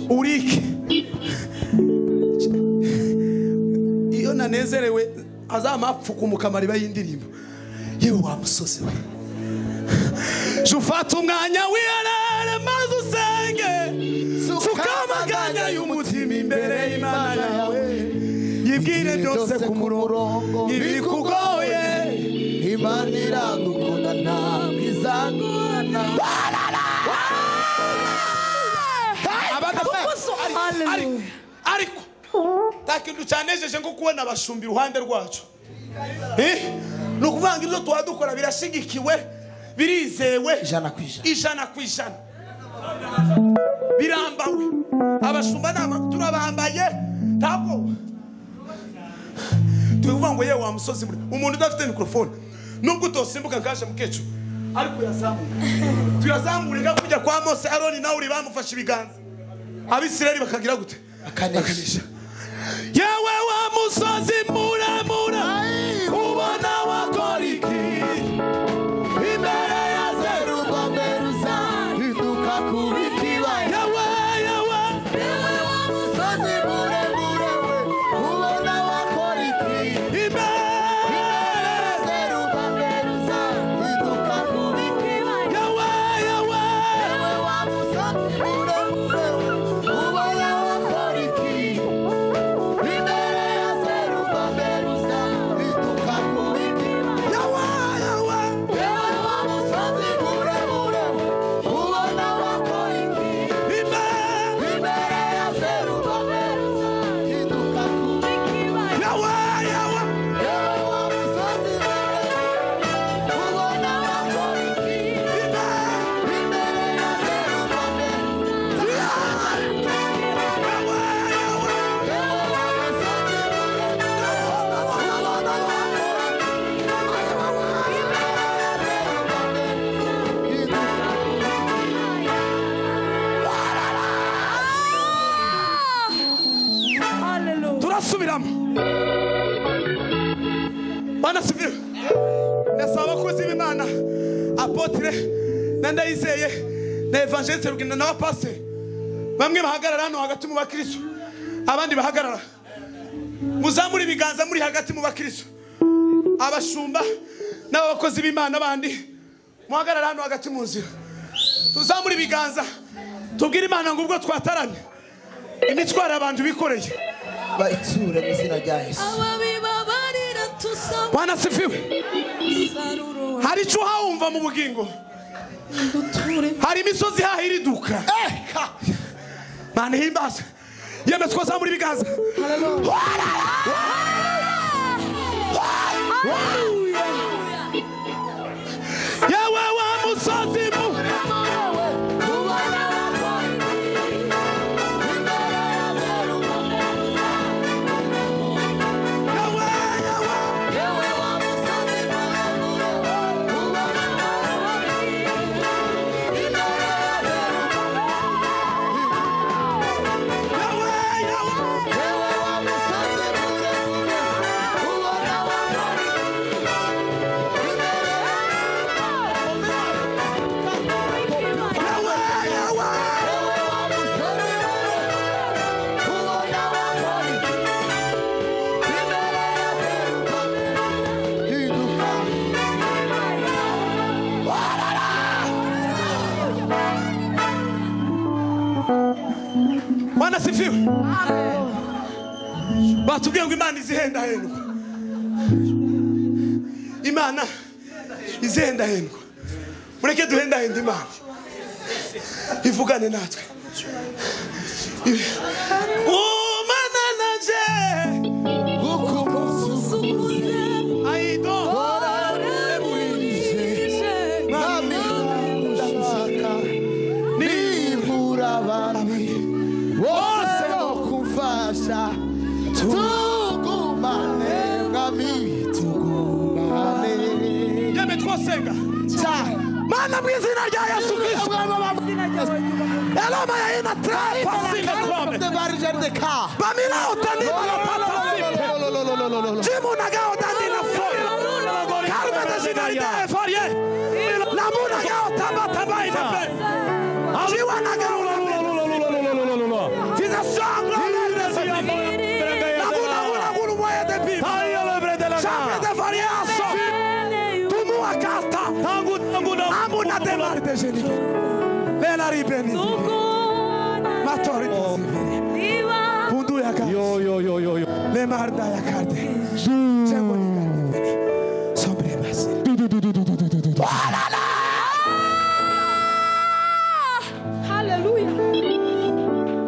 urike iyo nanezerewe azamapfuka umukamariba y'indirimbo yewe wa musozi we jufata umwanya wiyarare maze usenge sukamaganya y'umutima imbere y'Imana yawe yibwire byose ku murongo ibikugoye Imana iragukunda ntabwo izagorana ariko takintu cyanejeje ngo kubona abashumbi iruhande rwacu nukuvanga ibyo twadukora birashigikiwe birizewe ijana ku ijana birambawe abashumba turabambaye ntabwo tuvuga ngo yewe wa musozi umuntu udafite mikrofone nubwo utosimbuka ngaje mukecu ariko tuyazamure ngakujya kwa Mose Aroni nawe uri bamufashe ibiganza Abisirayeli bakagira gute akanisha yewe wa musozi muremure ubona wakora iki imbere ya Zerubabeli uzahinduka kuba ikibaya yewe wa musozi muremure ubona wakora iki imbere ya Zerubabeli uzahinduka kuba ikibaya yewe wa musozi muremure ubona wakora iki Bana sifiwe. Nasaba kozi b'Imana apotre nandayizeye na evangeliste rugenda na pastor bamwe bahagarara hano hagati mu bakristo abandi bahagarara muzamuri biganza muri hagati mu bakristo abashumba n'abakozi b'Imana bandi muhagarara hano hagati mu nzira tuzamuri biganza tubwire Imana ngo ubwo twataramye imitwara abantu bikoreye baiture mu izina rya Yesu. Bwana sifiwe. Hari cyo haumva mu bugingo. Hari imisozi hahiriduka. Bana himbaza. Yeme twoza muri biganza. Yewe wa musozi Bwana sifiwe. Batubwiye ngo Imana izihenda hendwa. Imana izihenda hendwa. Mureke duhenda henda Imana. Ivugane natwe. Umana nanje ukumusukuze aido oraremurije mami ndashaka nivura bami wose okufasha tugumane ngami tugumane yeme twosenga Mana mwizina rya Yesu Kristo Elama ya ina trapa singa kwame Bamila utanima la pata simpe Jimu nagao dandina foye Karme de zina ide efarye Lamuna gao taba taba ina pe Jiwa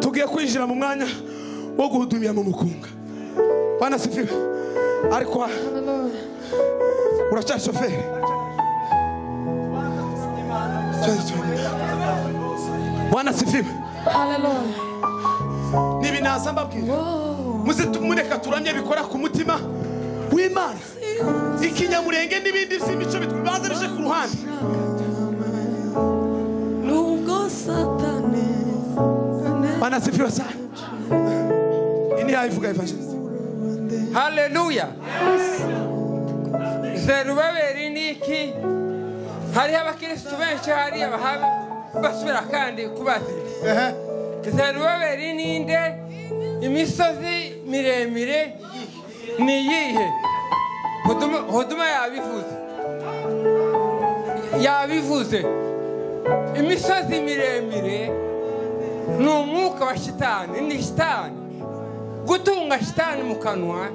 tugiye kwinjira mu mwanya wo guhudumira mu mukunga. Bwana sifiwe. Ariko uracyari shoferi? Bwana sifiwe. Hallelujah. Nibi naza mbabwira. Muze tumureka turamye bikora ku mutima w'Imana. Ikinyamurenge n'ibindi by'imico bitwazarije ku ruhande. Nubwo Satani. Bwana sifiwe sana. Ini haivuga evangelist. Hallelujah. Zerubabeli niki hari abakristo benshi hari abahabe basubira kandi kubazira. Zerubabeli ninde imisozi miremire ni yihe? Hoduma yabivuze imisozi miremire ni umwuka wa shitani, ni shitani. Gutunga shitani mu kanwa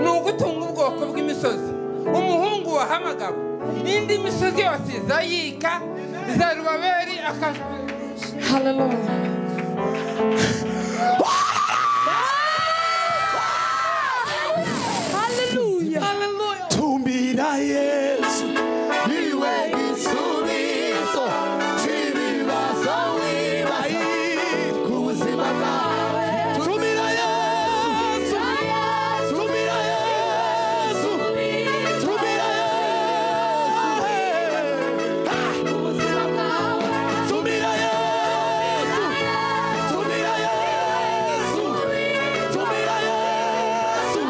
ni ugutunga ubwoko bw'imisozi. Umuhungu wahamagabo indi misozi yose zayika Zerubabeli Hallelujah. Hallelujah. Hallelujah. Tumbira Yesu niwe gisubizo cy'ibibazo wibaye ku buzima bwawe. Tumbira Yesu, tumbira Yesu, tumbira Yesu ku buzima bwawe. Tumbira Yesu, tumbira Yesu, tumbira Yesu.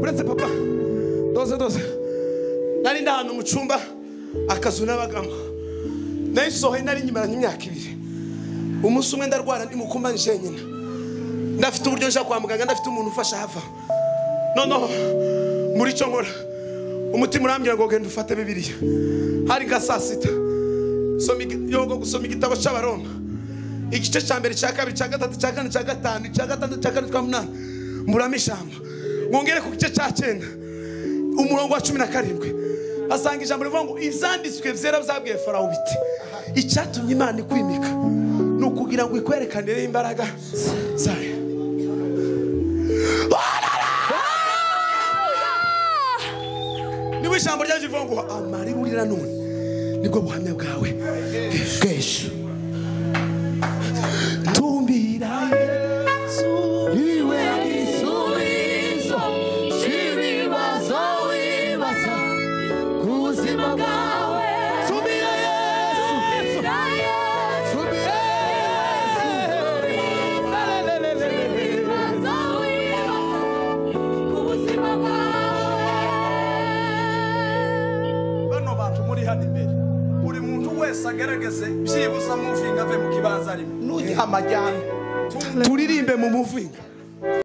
Uretse papa doze nari ndahano mu cyumba akazu n'abagamo nayisohoye nari nyimaranye imyaka 2 umunsi umwe ndarwara ndi mukumba njenyina ndafite uburyo nshaka kwa muganga ndafite umuntu ufasha hava no muri cyo nkora umutima urambwira ngo genda ufate Bibiliya hari ga saa 6 yogo gusoma igitabo cy'Abaroma igice cya mbere cya kabiri cya gatatu cya kane cya gatanu cya gatandatu cya kane cya munani mburamo ijambo ngongere ku gice cya 9 umurongo wa 17 asanga ijambo rivuga ngo izanditswe byera byabwiye Farawo biti icyatumye Imana ikwimika no kugira ngo ikwerekanire imbaraga zayo. Niwe ijambo ryaje rivuga ngo amari urira none nibwo buhamya bwawe bw'ejo. Tumbira Yesu iwe gisubizo cy'ibibazo wibaza ku buzima bwawe. Tumbira Yesu, tumbira Yesu ku buzima bwawe. Bano bantu muri hano imbere buri muntu wese agerageza wese byibuza muvinga ave mu kibanza arimo nujya amajyana turirimbe mu muvinga